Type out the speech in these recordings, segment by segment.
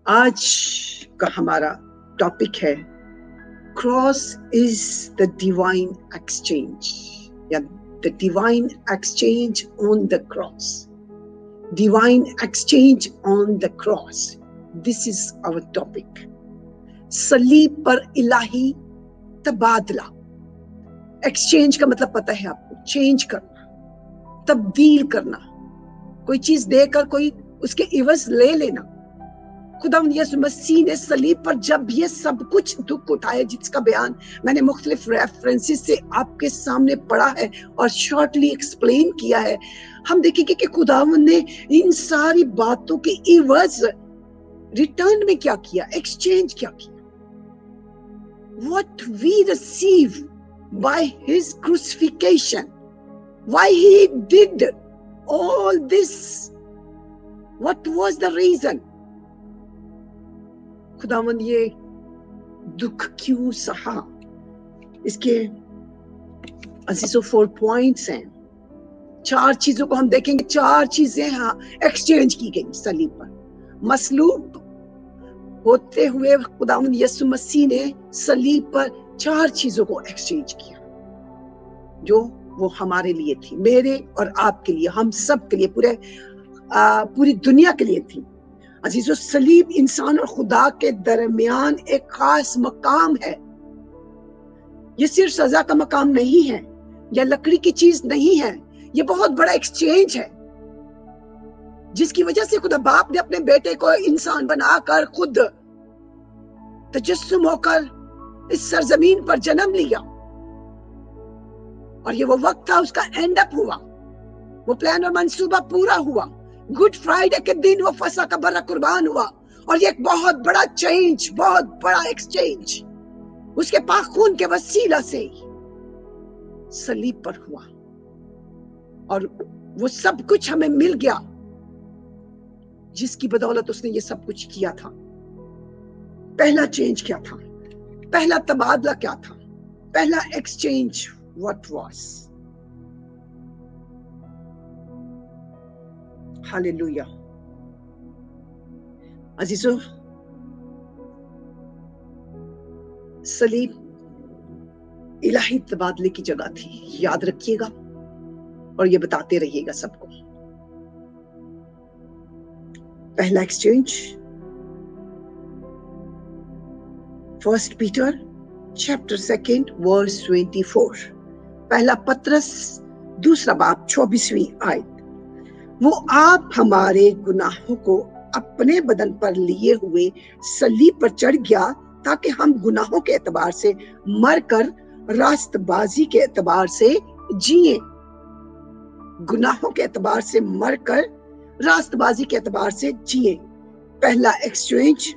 آج کا ہمارا ٹاپک ہے cross is the divine exchange یا the divine exchange on the cross. Divine exchange on the cross, this is our topic. صلیب پر الہی تبادلہ. ایکسچینج کا مطلب پتہ ہے آپ کو، چینج کرنا، تبدیل کرنا، کوئی چیز دے کر کوئی اس کے عوض لے لینا. خداوند یسوع مسیح نے صلیب پر جب یہ سب کچھ دکھ اٹھایا، جس کا بیان میں نے مختلف ریفرنسز سے آپ کے سامنے پڑھا ہے اور شارٹلی ایکسپلین کیا ہے، ہم دیکھیں گے کہ خداوند نے ان ساری باتوں کے عوض ریٹرن میں کیا کیا، ایکسچینج کیا کیا. What we receive by his crucifixion, why he did all this, what was the reason? خداوند یہ دکھ کیوں سہا؟ اس کے عزیزو 4 پوائنٹس ہیں. 4 چیزوں کو ہم دیکھیں گے. 4 چیزیں ہاں ایکسچینج کی گئی صلیب پر. مصلوب ہوتے ہوئے خداوند یسوع مسیح نے صلیب پر 4 چیزوں کو ایکسچینج کیا، جو وہ ہمارے لیے تھی، میرے اور آپ کے لیے، ہم سب کے لیے، پوری دنیا کے لیے تھی. عزیزو، صلیب انسان اور خدا کے درمیان ایک خاص مقام ہے. یہ صرف سزا کا مقام نہیں ہے یا لکڑی کی چیز نہیں ہے، یہ بہت بڑا ایکسچینج ہے، جس کی وجہ سے خدا باپ نے اپنے بیٹے کو انسان بنا کر خود تجسم ہو کر اس سرزمین پر جنم لیا. اور یہ وہ وقت تھا، اس کا اینڈ اپ ہوا، وہ پلان اور منصوبہ پورا ہوا. گڈ فرائیڈے کے دن وہ فسح کا برا قربان ہوا، اور یہ ایک بہت بڑا چینج، بہت بڑا ایکسچینج اس کے پاک خون کے وسیلہ سے صلیب پر ہوا. اور وہ سب کچھ ہمیں مل گیا جس کی بدولت اس نے یہ سب کچھ کیا تھا. پہلا چینج کیا تھا؟ پہلا تبادلہ کیا تھا؟ پہلا ایکسچینج what was. ہاللویہ. عزیزو، صلیب الہی تبادلے کی جگہ تھی، یاد رکھیے گا اور یہ بتاتے رہیے گا سب کو. پہلا ایکسچینج 1 پیٹر چیپٹر 2 ورس 24. پہلا پطرس 2 باب 24 آیت. وہ آپ ہمارے گناہوں کو اپنے بدن پر لیے ہوئے صلیب پر چڑھ گیا تاکہ ہم گناہوں کے اعتبار سے مر کر راست بازی کے اعتبار سے جئیں. گناہوں کے اعتبار سے مر کر راست بازی کے اعتبار سے جئیں. پہلا ایکسچینج،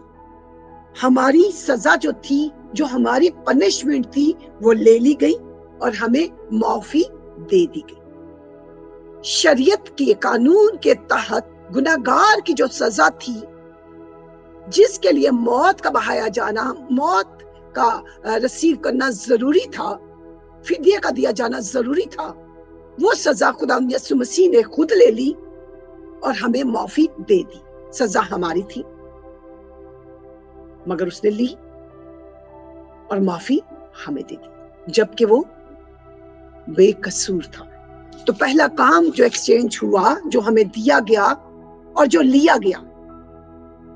ہماری سزا جو تھی، جو ہماری پنشمنٹ تھی، وہ لے لی گئی اور ہمیں معافی دے دی گئی. شریعت کے قانون کے تحت گناہگار کی جو سزا تھی، جس کے لیے موت کا بہایا جانا، موت کا ریسیو کرنا ضروری تھا، فدیہ کا دیا جانا ضروری تھا، وہ سزا خدا یسوع مسیح نے خود لے لی اور ہمیں معافی دے دی. سزا ہماری تھی مگر اس نے لی اور معافی ہمیں دے دی، جبکہ وہ بے قصور تھا. تو پہلا کام جو ایکسچینج ہوا، جو ہمیں دیا گیا اور جو لیا گیا،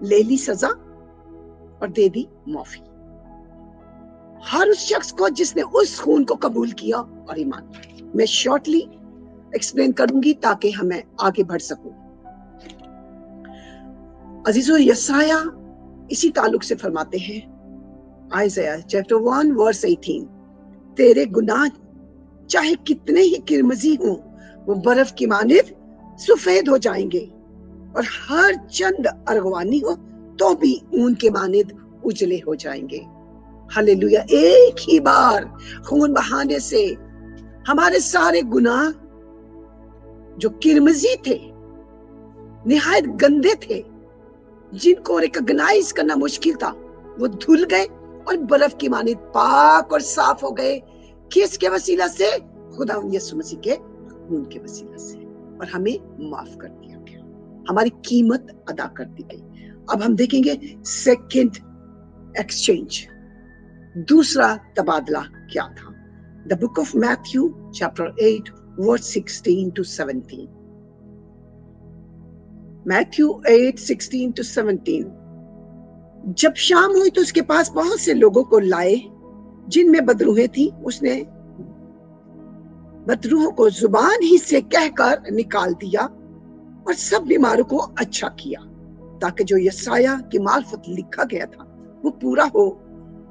لے لی سزا اور دے دی معافی. ہر اس شخص کو جس نے اس خون کو قبول کیا اور ایمان. میں شارٹلی ایکسپلین کروں گی تاکہ ہمیں آگے بڑھ سکوں. عزیزو، یسایہ اسی تعلق سے فرماتے ہیں، آئزیہ چیپٹر 1 ورس 18. تیرے گناہ چاہے کتنے ہی کرمزی ہوں، وہ برف کی مانند سفید ہو جائیں گے، اور ہر چند ارغوانی ہو تو بھی اون کے مانند اجلے ہو جائیں گے. ہلیلویہ. ایک ہی بار خون بہانے سے ہمارے سارے گناہ جو کرمزی تھے، نہایت گندے تھے، جن کو ریکگنائز کرنا مشکل تھا، وہ دھل گئے اور برف کی مانند پاک اور صاف ہو گئے. کس کے وسیلہ سے؟ خدا یسوع مسیح کے خون کے وسیلہ سے. اور ہمیں معاف کر دیا گیا، ہماری قیمت ادا کر دی گئی. अब हम देखेंगे सेकंड एक्सचेंज, दूसरा तबादला क्या था। The book of Matthew chapter 8 verse 16 to 17। Matthew 8:16 to 17। जब शाम हुई तो उसके पास बहुत से लोगों को लाए जिनमें बदरूहें थी। उसने बदरूहों को जुबान ही से कहकर निकाल दिया और सब बीमारों को अच्छा किया, ताकि जो यसाया की मार्फत लिखा गया था वो पूरा हो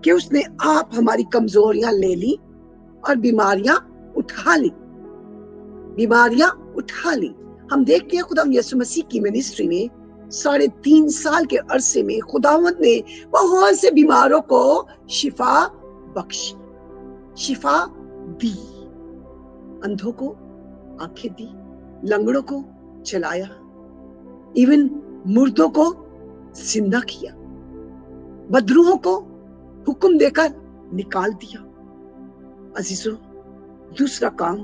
कि उसने आप हमारी कमजोरियां ले ली और बीमारियां उठा ली। बीमारियां उठा ली। हम देखते हैं खुदा यीशु मसीह की मिनिस्ट्री में 3.5 साल के अरसे में खुदावंद ने बहुत से बीमारों को शिफा बख्शी, शिफा दी। अंधों को आंखें दी, लंगड़ों को चलाया, इवन मुर्दों को जिंदा किया, बदरूहों को हुक्म देकर निकाल दिया। अजीजों, दूसरा काम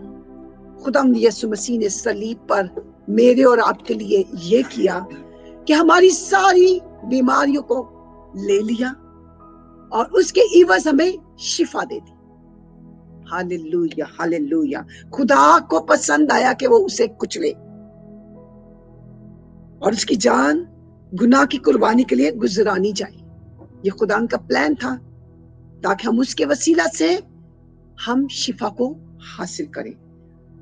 खुदावंद यीशु मसीह ने सलीब पर मेरे और आपके लिए ये किया कि हमारी सारी बीमारियों को ले लिया और उसके इवज हमें शिफा दे दी। Hallelujah, hallelujah. खुदा को पसंद आया कि वो उसे कुचले और उसकी जान गुनाह की कुर्बानी के लिए गुजरानी जाए। ये खुदा का प्लान था ताकि हम उसके वसीला से हम शिफा को हासिल करें।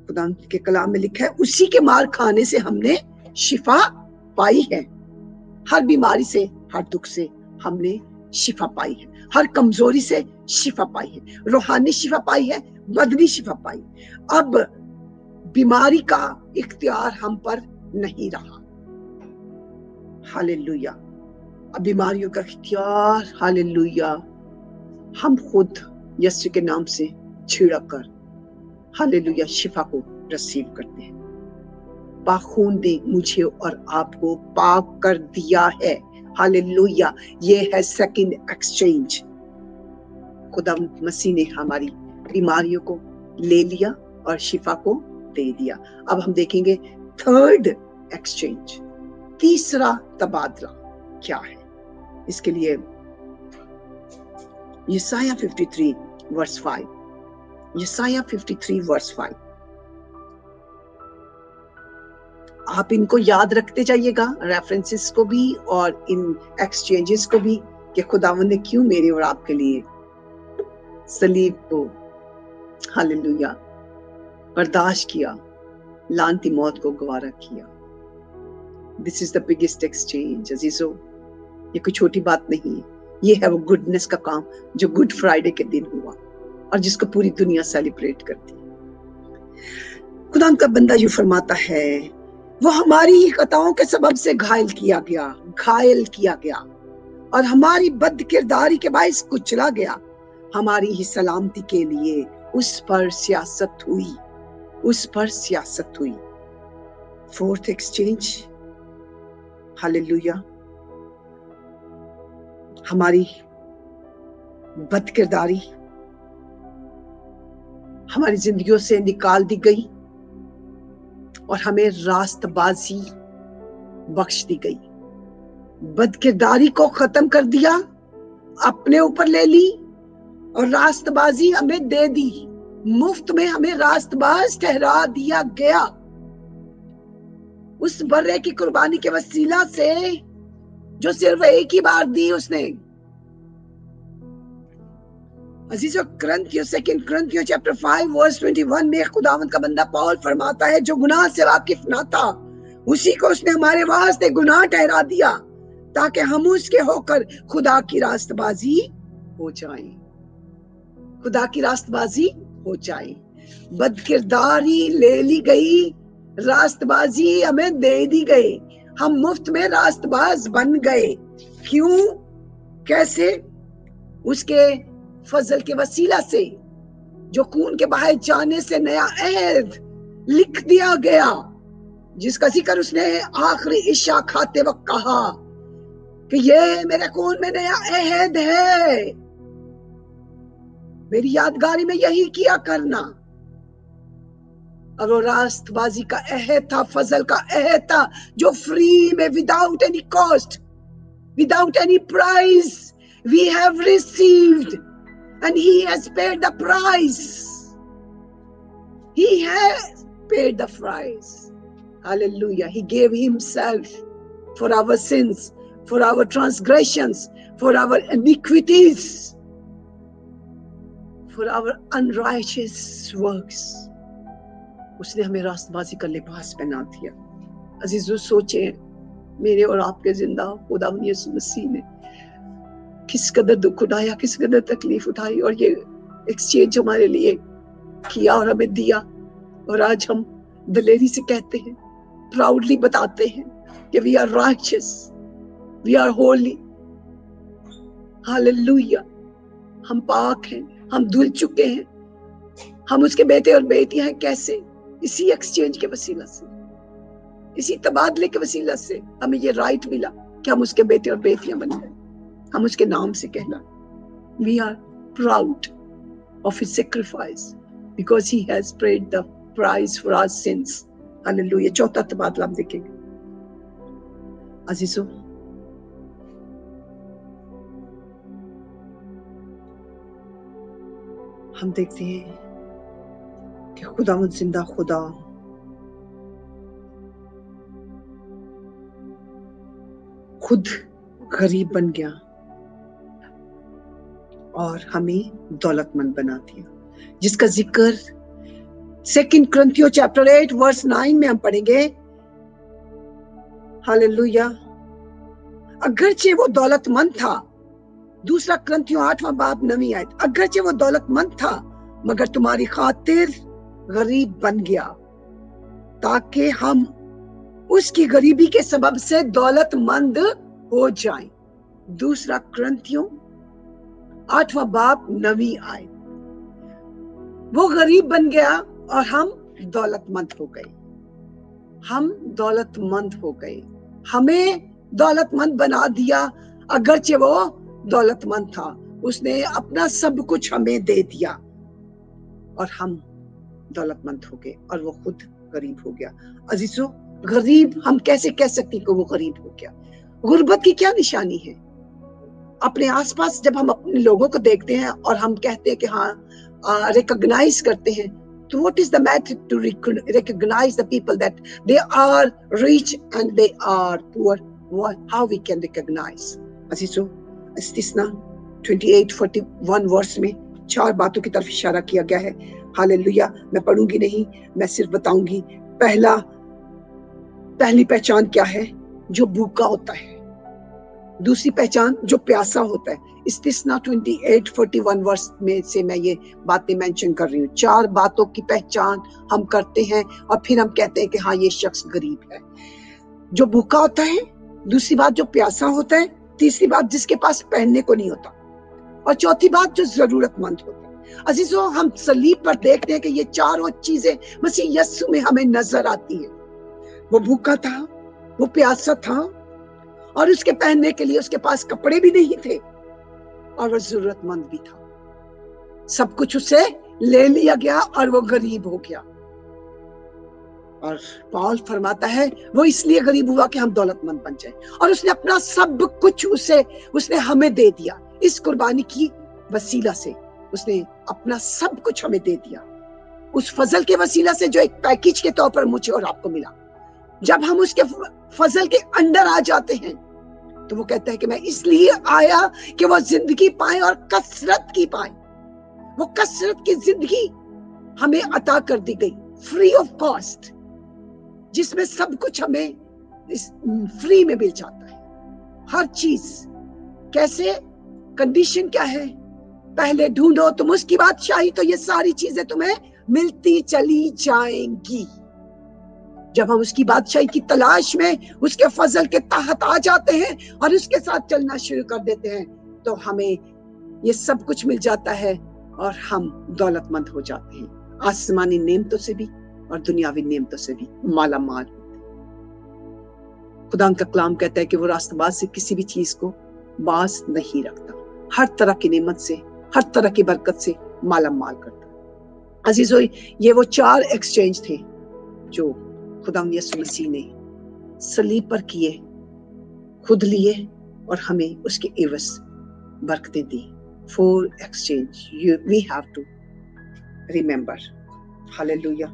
खुदा के कलाम में लिखा है, उसी के मार खाने से हमने शिफा पाई है। हर बीमारी से, हर दुख से हमने शिफा पाई है, हर कमजोरी से शिफा पाई है, रूहानी शिफा पाई है, बदनी शिफा पाई। अब बीमारी का इख्तियार हम पर नहीं रहा। हालेलुया। अब बीमारियों का इख्तियार, हालेलुया, हम खुद यीशु के नाम से छिड़क कर, हालेलुया, शिफा को रिसीव करते हैं। पाखून ने मुझे और आपको पाक कर दिया है। हालेलुया। ये है सेकंड एक्सचेंज। खुदा मसीह ने हमारी बीमारियों को ले लिया और शिफा को दे दिया। अब हम देखेंगे थर्ड एक्सचेंज, तीसरा तबादला क्या है। इसके लिए यसाया 53 वर्स 5, यसाया 53 वर्स 5। आप इनको याद रखते जाइएगा, रेफरेंसेस को भी और इन एक्सचेंजेस को भी, कि खुदावंद ने क्यों मेरे और आपके लिए सलीब को, हालेलुया, बर्दाश्त किया, लानती मौत को गवारा किया। This is the biggest exchange. अजीजों, ये कोई छोटी बात नहीं है। ये है वो गुडनेस का काम जो गुड फ्राइडे के दिन हुआ और जिसको पूरी दुनिया सेलिब्रेट करती है। खुदा का बंदा यूं फरमाता है, वो हमारी ही खताओं के सबब से घायल किया गया और हमारी बदकिरदारी के बाइस कुचला गया। हमारी ही सलामती के लिए उस पर सियासत हुई। फोर्थ एक्सचेंज, हालेलुया, हमारी बदकिरदारी हमारी जिंदगियों से निकाल दी गई और हमें रास्तबाजी बख्श दी गई। बदकिरदारी को खत्म कर दिया, अपने ऊपर ले ली और रास्तबाजी हमें दे दी। मुफ्त में हमें रास्तबाज ठहरा दिया गया उस बर्रे की कुर्बानी के वसीला से जो सिर्फ एक ही बार दी उसने। अजीजों, सेकंड क्रंथियों चैप्टर 5 वर्स 21 में खुदावंद का बंदा पौल फरमाता है, जो गुनाह से वाकिफ ना था उसी को उसने हमारे वास्ते गुनाह ठहरा दिया ताकि हम उसके होकर खुदा की रास्तबाजी हो जाएं। खुदा की रास्तबाजी हो जाए। बदकिरदारी ले ली गई, रास्तबाजी हमें दे दी गई। हम मुफ्त में रास्तबाज बन गए। क्यों, कैसे? उसके फजल के वसीला से जो खून के बहाए जाने से नया अहद लिख दिया गया, जिसका जिक्र उसने आखिरी इशा खाते वक्त कहा कि ये मेरे खून में नया अहद है, मेरी यादगारी में यही किया करना। और वो रास्तबाजी का अहद था, फजल का अहद था, जो फ्री में without any cost without any price. We have received, and He has paid the price. He has paid the price. Hallelujah. He gave Himself for our sins, for our transgressions, for our iniquities, for our unrighteous works. उसने हमें रास्तबाजी का लिबास पहना दिया. अजीजों, सोचे मेरे और आपके जिंदा खुदावंद यीशु मसीह ने किस कदर दुख उठाया, किस कदर तकलीफ उठाई, और ये एक्सचेंज हमारे लिए किया और हमें दिया. और आज हम दिलेरी से कहते हैं, प्राउडली बताते हैं कि we are righteous, we are holy. Hallelujah. हम पाक हैं, हम धुल चुके हैं, हम उसके बेटे और बेटियां हैं. कैसे? इसी एक्सचेंज के वसीला से, इसी तबादले के वसीला से हमें ये राइट मिला कि हम उसके बेटे और बेटियां बन गए. हम उसके नाम से कहना. We are proud of His sacrifice because He has paid the price for our sins. Hallelujah. चौथा तबादला हम देखेंगे. अजीजों, हम देखते हैं कि खुदावंद जिंदा खुदा खुद गरीब बन गया और हमें दौलतमंद बना दिया, जिसका जिक्र 2 Corinthians chapter 8 verse 9 में हम पढ़ेंगे. हालेलुया. अगरचे वो दौलतमंद था, 2 Corinthians 8वां बाब 9वीं आयत, अगरचे वो दौलतमंद था मगर तुम्हारी खातिर गरीब बन गया ताकि हम उसकी गरीबी के सबब से दौलतमंद हो जाएं. 2 Corinthians 8वां बाब 9वीं आयत. वो गरीब बन गया और हम दौलतमंद हो गए. हम दौलतमंद हो गए, हमें दौलतमंद बना दिया. अगरचे वो दौलतमंद था, उसने अपना सब कुछ हमें दे दिया और हम दौलतमंद हो गए और वो खुद गरीब हो गया. अजीजों, गरीब हम कैसे कह सकते हैं कि वो गरीब हो गया? गुर्बत की क्या निशानी है? अपने आसपास जब हम अपने लोगों को देखते हैं और हम कहते हैं कि हाँ, रिकॉग्नाइज करते हैं, तो what is the method to recognize the people that they are rich and they are poor? How we can recognize? अजीजों, इस्तिस्ना 28:41 वर्स में 4 बातों की तरफ इशारा किया गया है. हालेलुया. मैं पढ़ूंगी नहीं, मैं सिर्फ बताऊंगी. पहली पहचान क्या है? जो भूखा होता है. दूसरी पहचान जो प्यासा होता है. इस्तिस्ना 28:41 वर्स में से मैं ये बातें मेंशन कर रही हूँ. 4 बातों की पहचान हम करते हैं और फिर हम कहते हैं कि हाँ, ये शख्स गरीब है. जो भूखा होता है, दूसरी बात जो प्यासा होता है, तीसरी बात जिसके पास पहनने को नहीं होता, और चौथी बात जो जरूरतमंद होता है. अजीजों, हम सलीब पर देखते हैं कि ये चारों चीजें मसीह यीशु में हमें नजर आती हैं. वो भूखा था, वो प्यासा था, और उसके पहनने के लिए उसके पास कपड़े भी नहीं थे, और वो जरूरतमंद भी था. सब कुछ उसे ले लिया गया और वो गरीब हो गया. और पौल फरमाता है वो इसलिए गरीब हुआ कि हम दौलतमंद बन जाए, और उसने अपना सब कुछ उसने हमें दे दिया. इस कुर्बानी की वसीला से उसने अपना सब कुछ हमें दे दिया. उस फजल के वसीला से जो एक पैकेज के तौर पर मुझे और आपको मिला. जब हम उसके फजल के अंदर आ जाते हैं तो वो कहता है कि मैं इसलिए आया कि वो जिंदगी पाए और कसरत की पाए. वो कसरत की जिंदगी हमें अता कर दी गई, फ्री ऑफ कॉस्ट, जिसमें सब कुछ हमें फ्री में मिल जाता है. हर चीज. कैसे? कंडीशन क्या है? पहले ढूंढो तुम उसकी बादशाही, तो ये सारी चीजें तुम्हें मिलती चली जाएंगी. जब हम उसकी बादशाही की तलाश में उसके फजल के तहत आ जाते हैं और उसके साथ चलना शुरू कर देते हैं, तो हमें ये सब कुछ मिल जाता है और हम दौलतमंद हो जाते हैं. आसमानी नेमतों से भी और दुनियावी नेमतों से भी माला माल. खुदा का कलाम कहता है कि वो रास्तबाज से किसी भी चीज को बास नहीं रखता. हर तरह की नेमत से, हर तरह की बरकत से माला माल करता है. अजीजों, ये वो 4 एक्सचेंज थे जो खुदा यीशु मसीह ने सलीब पर किए. खुद लिए और हमें उसके एवज बरकतें दी। For exchange we have to remember. Hallelujah.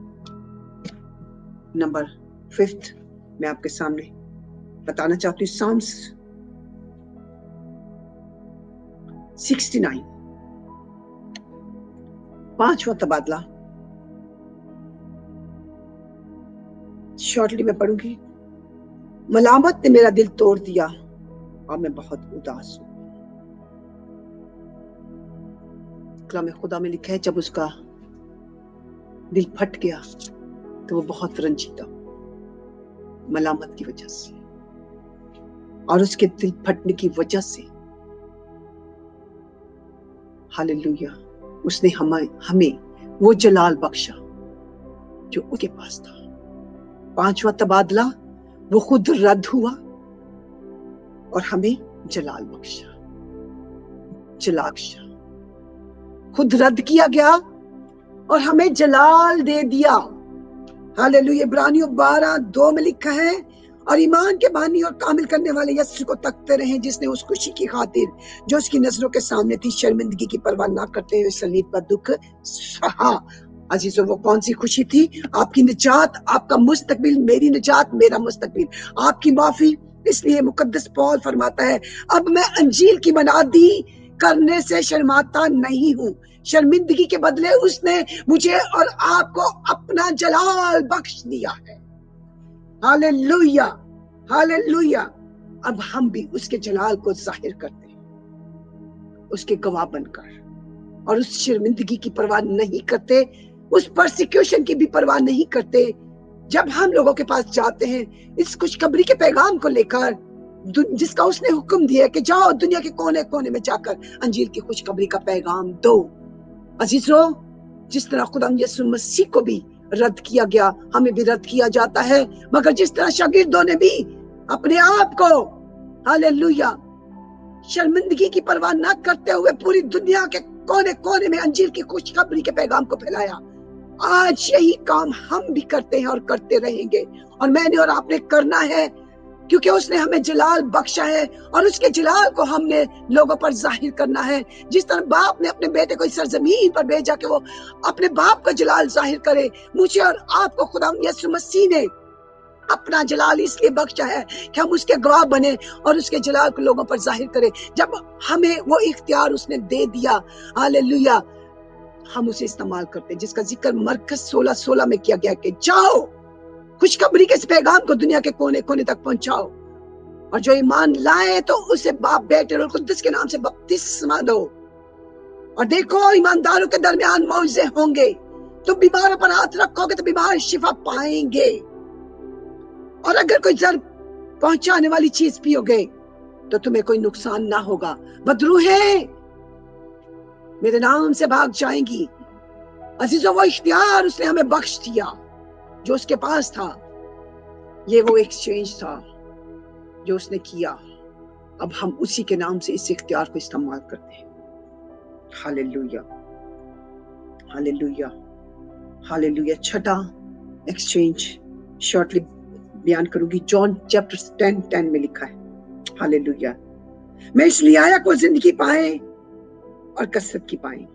Number 5 मैं आपके सामने बताना चाहती हूँ, साम्स 69, 5वां तबादला। शॉर्टली मैं पढ़ूंगी। मलामत ने मेरा दिल तोड़ दिया और मैं बहुत उदास हूं। कलाम खुदा में लिखा है, जब उसका दिल फट गया तो वो बहुत रंजीता मलामत की वजह से, और उसके दिल फटने की वजह से हालेलुया उसने हमें वो जलाल बख्शा जो उसके पास था। 5वां तबादला, वो खुद रद्द हुआ और हमें जलाल बख्शा। जलाल खुद रद्द किया गया और हमें जलाल दे दिया। हालेलुया। इब्रानियों 12:2 में लिखा है, और ईमान के बानी और कामिल करने वाले यीशु को तकते रहे, जिसने उस खुशी की खातिर जो उसकी नजरों के सामने थी शर्मिंदगी की परवाह ना करते हुए सलीब पर दुख सहा। अजीजों, वो कौन सी खुशी थी? आपकी निजात, आपका मुस्तकबिल, मेरी निजात, मेरा मुस्तकबिल, आपकी माफी। इसलिए मुकद्दस पौल फरमाता है, अब मैं अंजील की मनादी करने से शर्माता नहीं हूँ। शर्मिंदगी के बदले उसने मुझे और आपको अपना जलाल बख्श दिया है। Hallelujah, hallelujah. अब हम भी उसके जलाल को जाहिर करते हैं, उसके गवाह बनकर, और उस शर्मिंदगी की परवाह नहीं करते, उस परसिक्यूशन की भी परवाह नहीं करते। जब हम लोगों के पास जाते हैं इस खुशखबरी के पैगाम को लेकर, जिसका उसने हुक्म दिया कि जाओ दुनिया के कोने कोने में जाकर अंजील की खुशखबरी का पैगाम दो। अजीजों, जिस तरह खुदा यीशु मसीह को भी रद्द किया गया, हमें भी रद्द किया जाता है। मगर जिस तरह शागिर्दों ने भी अपने आप को हालेलुया शर्मिंदगी की परवाह न करते हुए पूरी दुनिया के कोने कोने में अंजील की खुशखबरी के पैगाम को फैलाया, आज यही काम हम भी करते हैं और करते रहेंगे। और मैंने और आपने करना है, क्योंकि उसने हमें जलाल बख्शा है और उसके जलाल को हमने लोगों पर जाहिर करना है। जिस तरह बाप ने अपने बेटे को इस सरजमीन पर भेजा कि वो अपने बाप का जलाल जाहिर करे, मुझे और आपको खुदा यीशु मसीह ने अपना जलाल इसलिए बख्शा है कि हम उसके गवाह बने और उसके जलाल को लोगों पर जाहिर करें। जब हमें वो इख्तियार उसने दे दिया, हालेलुया, हम उसे इस्तेमाल करते हैं, जिसका जिक्र मरकस 16:16 में किया गया कि जाओ खुशखबरी के इस पैगाम को दुनिया के कोने कोने तक पहुंचाओ, और जो ईमान लाए तो उसे बाप, बेटे और कुद्दुस के नाम से बपतिस्मा दो। और देखो, ईमानदारों के दरमियान मौजे होंगे, तुम बीमारों पर हाथ रखोगे तो बीमार शिफा पाएंगे, और अगर कोई जहर पहुंचाने वाली चीज पियोगे तो तुम्हें कोई नुकसान ना होगा। बदरूहें मेरे नाम से भाग जाएंगी। अजीजों, वो इख्तियार उसने हमें बख्श दिया जो उसके पास था। ये वो एक्सचेंज था जो उसने किया। अब हम उसी के नाम से इस इख्तियार को इस्तेमाल करते हैं। Hallelujah, hallelujah, hallelujah. छठा एक्सचेंज शॉर्टली बयान करूंगी। जॉन चैप्टर 10:10 में लिखा है, हालेलुया, मैं इसलिए आया को जिंदगी पाए और कसरत की पाए।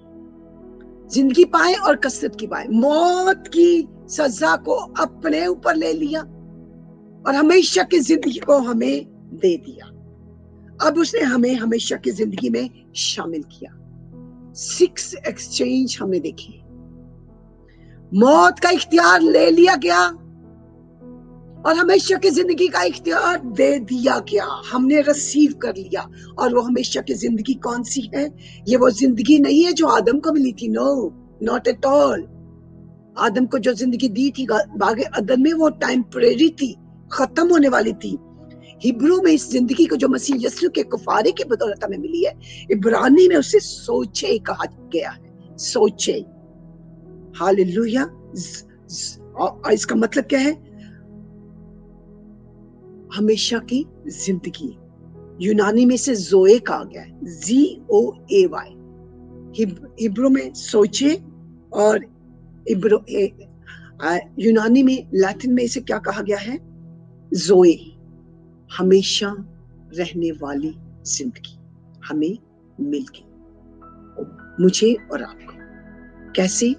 जिंदगी पाए और कसरत की पाए। मौत की सजा को अपने ऊपर ले लिया और हमेशा की जिंदगी को हमें दे दिया। अब उसने हमें हमेशा की जिंदगी में शामिल किया। 6 एक्सचेंज हमने देखे। मौत का इख्तियार ले लिया गया और हमेशा की जिंदगी का इख्तियार दे दिया गया। हमने रिसीव कर लिया। और वो हमेशा की जिंदगी कौन सी है? ये वो जिंदगी नहीं है जो आदम को मिली थी। No, not at all. आदम को जो जिंदगी दी थी बागे अदन में, वो टेम्परेरी थी, खत्म होने वाली थी। हिब्रू में इस जिंदगी को जो मसीह यीशु के कुफारे की बदौलत हमें मिली है, इब्रानी में उसे सोचे कहा गया है। सोचे, हालेलुया। और इसका मतलब क्या है? हमेशा की जिंदगी। यूनानी में से जोए कहा गया है, ZOAY। हिब्रू में सोचे और यूनानी में, लैटिन में इसे क्या कहा गया है? जोए, हमेशा रहने वाली जिंदगी हमें मिल गई, मुझे और आपको। कैसे?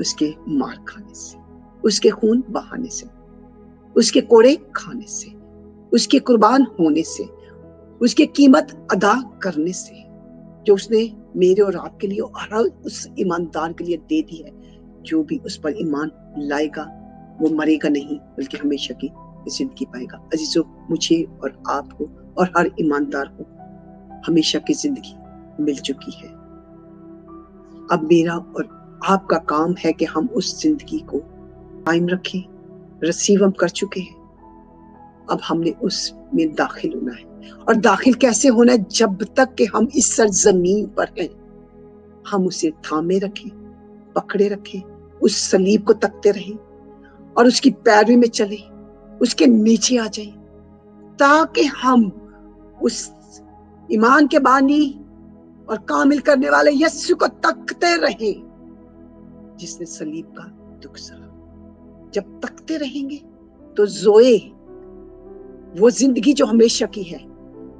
उसके मार खाने से, उसके खून बहाने से, उसके कोड़े खाने से, उसके कुर्बान होने से, उसकी कीमत अदा करने से, जो उसने मेरे और आपके लिए और हर उस ईमानदार के लिए दे दी है। जो भी उस पर ईमान लाएगा वो मरेगा नहीं, बल्कि हमेशा की जिंदगी पाएगा। अजीजों, मुझे और आपको और हर ईमानदार को हमेशा की जिंदगी मिल चुकी है। अब मेरा और आपका काम है कि हम उस जिंदगी को कायम रखें। रिसीव हम कर चुके हैं, अब हमने उसमें दाखिल होना है। और दाखिल कैसे होना है? जब तक कि हम इस सरजमीन पर हैं, हम उसे थामे रखें, पकड़े रखें, उस सलीब को तकते रहें और उसकी पैरवी में चले, उसके नीचे आ जाएं, ताकि हम उस ईमान के बानी और कामिल करने वाले यीशु को तकते रहें, जिसने सलीब का दुख सहा। जब तकते रहेंगे तो जोए, वो जिंदगी जो हमेशा की है,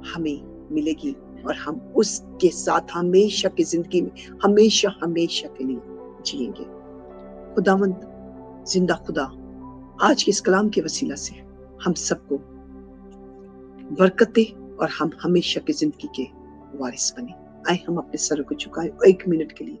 हमें मिलेगी और हम उसके साथ हमेशा की जिंदगी में हमेशा हमेशा के लिए जिएंगे। खुदावंद जिंदा खुदा आज के इस कलाम के वसीला से हम सबको बरकत दे और हम हमेशा की जिंदगी के वारिस बने। आए हम अपने सर को झुकाएं 1 मिनट के लिए।